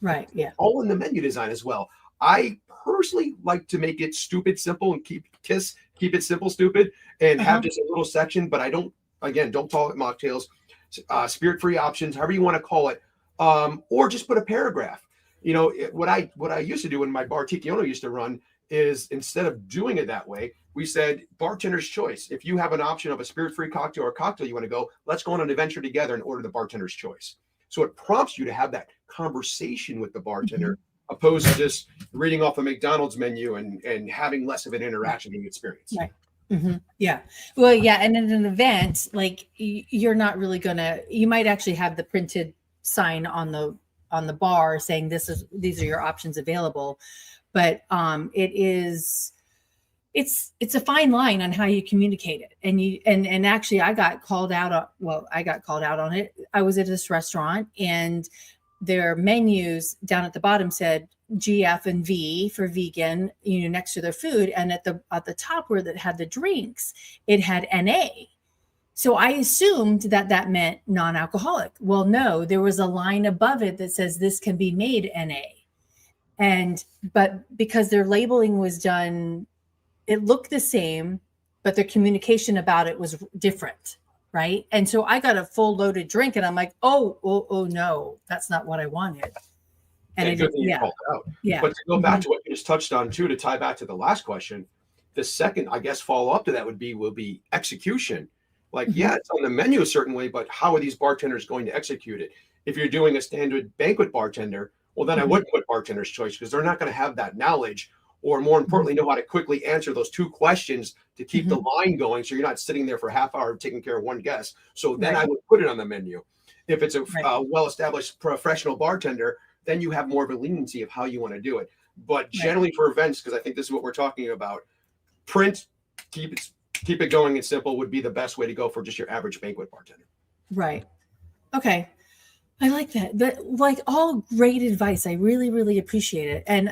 Right. Yeah. All in the menu design as well. I personally like to make it stupid simple and keep it simple stupid and have Uh-huh. just a little section. But I don't, again, don't call it mocktails, spirit free options, however you want to call it, or just put a paragraph. What I used to do when my bar Titiono used to run is, instead of doing it that way, we said bartender's choice. If you have an option of a spirit free cocktail or cocktail you want to go, let's go on an adventure together and order the bartender's choice. So it prompts you to have that conversation with the Mm-hmm. bartender, opposed to just reading off a McDonald's menu and having less of an Right. interaction and experience. Right. Yeah. Well, yeah. And in an event, like you're not really gonna. You might actually have the printed sign on the bar saying these are your options available, but it's a fine line on how you communicate it. And actually I got called out on, well, I got called out on it. I was at this restaurant and their menus down at the bottom said GF and V for vegan, next to their food. And at the top where that had the drinks, it had NA. So I assumed that meant non-alcoholic. Well, no, there was a line above it that says this can be made NA. But because their labeling was done, it looked the same, but their communication about it was different. Right. And so I got a full loaded drink and I'm like, oh no, that's not what I wanted. And good thing you called it out. Yeah. But to go back to what you just touched on too, to tie back to the last question, the second, I guess, follow up to that will be execution. Like, yeah, it's on the menu a certain way, but how are these bartenders going to execute it? If you're doing a standard banquet bartender, well, then I would put bartender's choice, because they're not going to have that knowledge, or more importantly, know how to quickly answer those two questions to keep the line going, so you're not sitting there for a half hour taking care of one guest. So then I would put it on the menu. If it's a well-established professional bartender, then you have more of a leniency of how you want to do it. But generally for events, because I think this is what we're talking about, print, keep it going and simple would be the best way to go for just your average banquet bartender. Right. Okay. I like that. Like, all great advice. I really, really appreciate it. And